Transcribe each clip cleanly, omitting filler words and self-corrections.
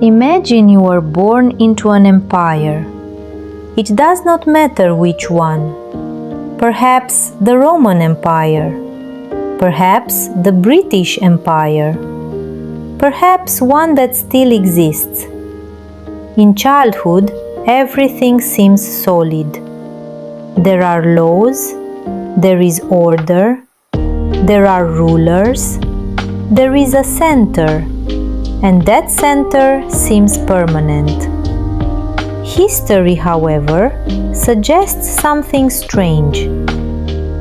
Imagine you are born into an empire. It does not matter which one. Perhaps the Roman Empire. Perhaps the British Empire. Perhaps one that still exists. In childhood, everything seems solid. There are laws, there is order, there are rulers, there is a center, and that center seems permanent. History, however, suggests something strange.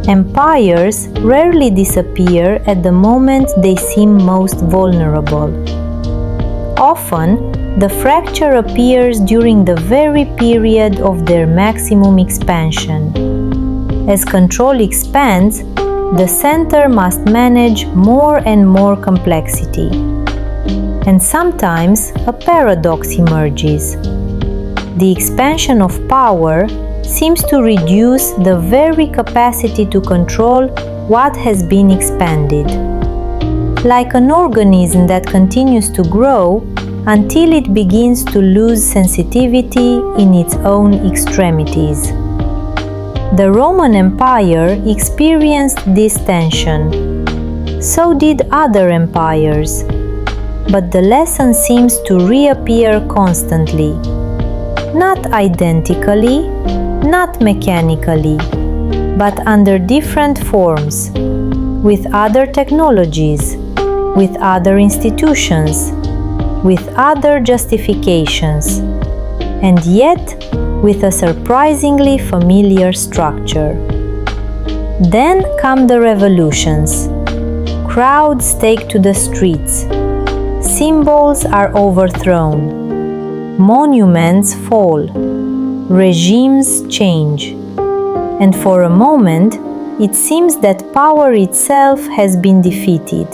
Empires rarely disappear at the moment they seem most vulnerable. Often, the fracture appears during the very period of their maximum expansion. As control expands, the center must manage more and more complexity. And sometimes a paradox emerges. The expansion of power seems to reduce the very capacity to control what has been expanded. Like an organism that continues to grow until it begins to lose sensitivity in its own extremities. The Roman Empire experienced this tension. So did other empires. But the lesson seems to reappear constantly. Not identically, not mechanically, but under different forms, with other technologies, with other institutions, with other justifications, and yet with a surprisingly familiar structure. Then come the revolutions. Crowds take to the streets. Symbols are overthrown. Monuments fall. Regimes change. And for a moment, it seems that power itself has been defeated.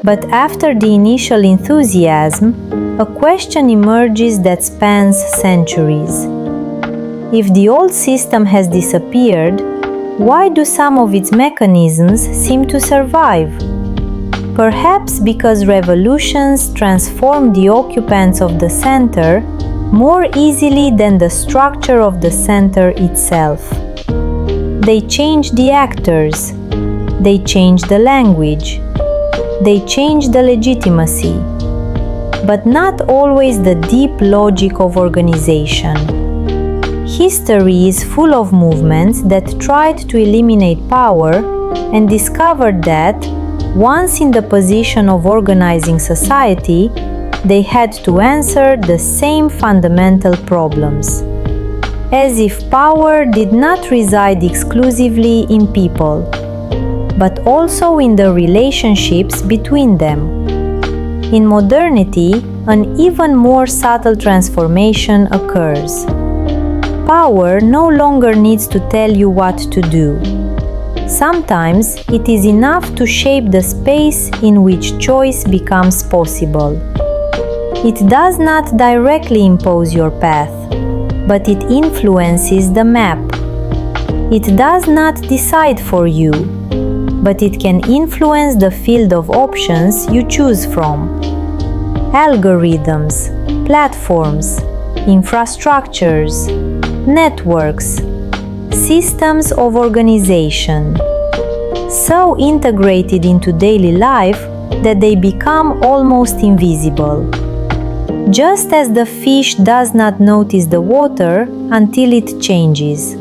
But after the initial enthusiasm, a question emerges that spans centuries. If the old system has disappeared, why do some of its mechanisms seem to survive? Perhaps because revolutions transform the occupants of the center more easily than the structure of the center itself. They change the actors, they change the language, they change the legitimacy, but not always the deep logic of organization. History is full of movements that tried to eliminate power and discovered that, once in the position of organizing society, they had to answer the same fundamental problems. As if power did not reside exclusively in people, but also in the relationships between them. In modernity, an even more subtle transformation occurs. Power no longer needs to tell you what to do. Sometimes it is enough to shape the space in which choice becomes possible. It does not directly impose your path, but it influences the map. It does not decide for you, but it can influence the field of options you choose from. Algorithms, platforms, infrastructures, networks, systems of organization, so integrated into daily life that they become almost invisible. Just as the fish does not notice the water until it changes.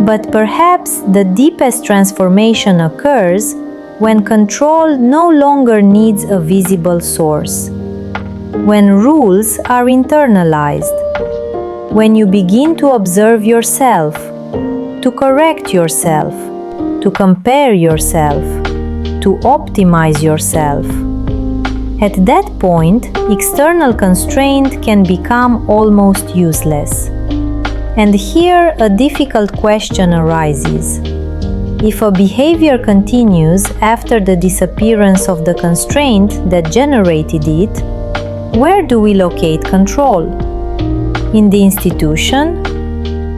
But perhaps the deepest transformation occurs when control no longer needs a visible source. When rules are internalized. When you begin to observe yourself, to correct yourself, to compare yourself, to optimize yourself. At that point, external constraint can become almost useless. And here a difficult question arises. If a behavior continues after the disappearance of the constraint that generated it, where do we locate control? In the institution?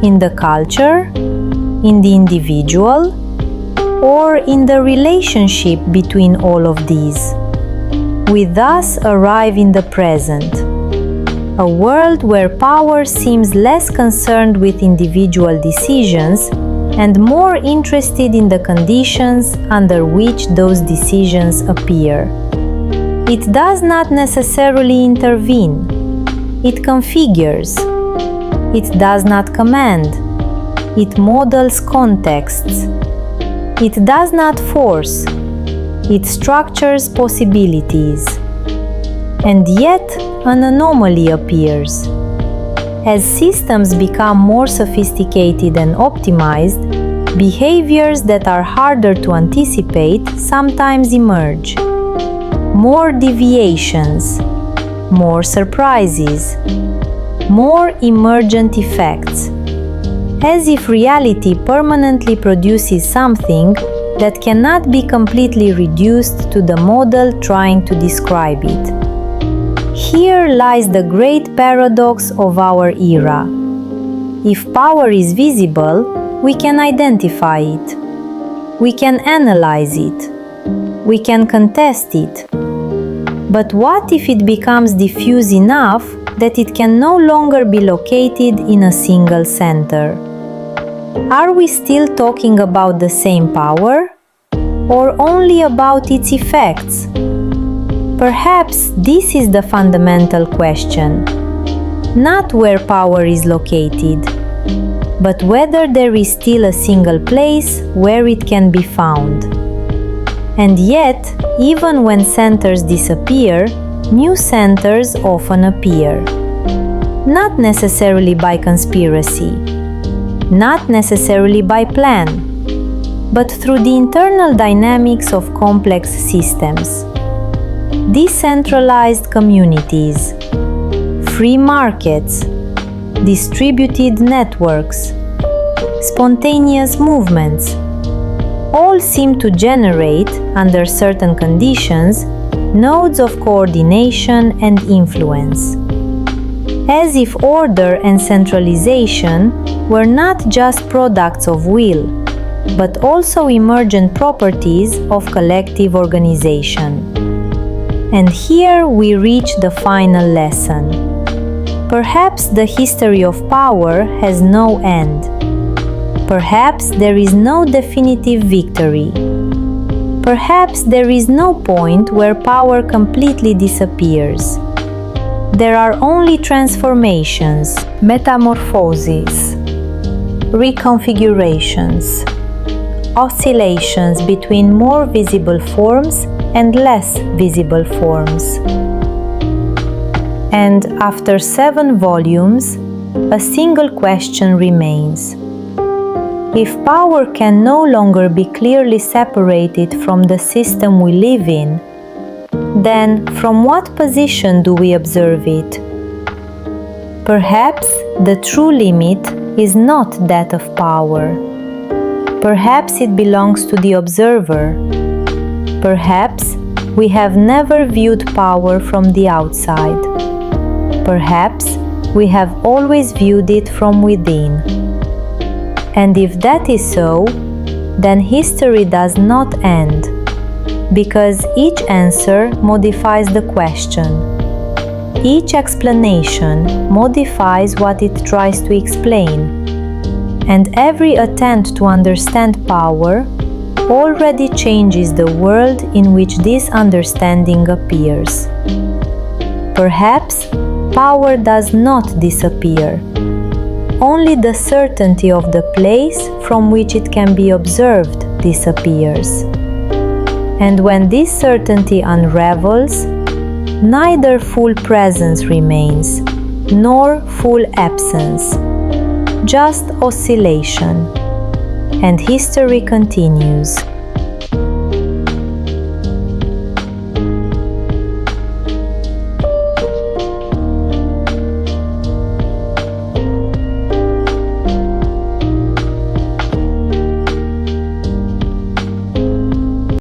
In the culture? In the individual? Or in the relationship between all of these? We thus arrive in the present, a world where power seems less concerned with individual decisions and more interested in the conditions under which those decisions appear. It does not necessarily intervene. It configures. It does not command. It models contexts. It does not force. It structures possibilities. And yet, an anomaly appears. As systems become more sophisticated and optimized, behaviors that are harder to anticipate sometimes emerge. More deviations, more surprises, more emergent effects, as if reality permanently produces something that cannot be completely reduced to the model trying to describe it. Here lies the great paradox of our era. If power is visible, we can identify it. We can analyze it. We can contest it. But what if it becomes diffuse enough that it can no longer be located in a single center? Are we still talking about the same power? Or only about its effects? Perhaps this is the fundamental question. Not where power is located, but whether there is still a single place where it can be found. And yet, even when centers disappear, new centers often appear. Not necessarily by conspiracy, not necessarily by plan, but through the internal dynamics of complex systems. Decentralized communities, free markets, distributed networks, spontaneous movements, all seem to generate, under certain conditions, nodes of coordination and influence. As if order and centralization were not just products of will, but also emergent properties of collective organization. And here we reach the final lesson. Perhaps the history of power has no end. Perhaps there is no definitive victory. Perhaps there is no point where power completely disappears. There are only transformations, metamorphoses, reconfigurations, oscillations between more visible forms and less visible forms. And after 7 volumes, a single question remains. If power can no longer be clearly separated from the system we live in, then from what position do we observe it? Perhaps the true limit is not that of power. Perhaps it belongs to the observer. Perhaps we have never viewed power from the outside. Perhaps we have always viewed it from within. And if that is so, then history does not end, because each answer modifies the question. Each explanation modifies what it tries to explain. And every attempt to understand power already changes the world in which this understanding appears. Perhaps power does not disappear. Only the certainty of the place from which it can be observed disappears. And when this certainty unravels, neither full presence remains, nor full absence, just oscillation. And history continues.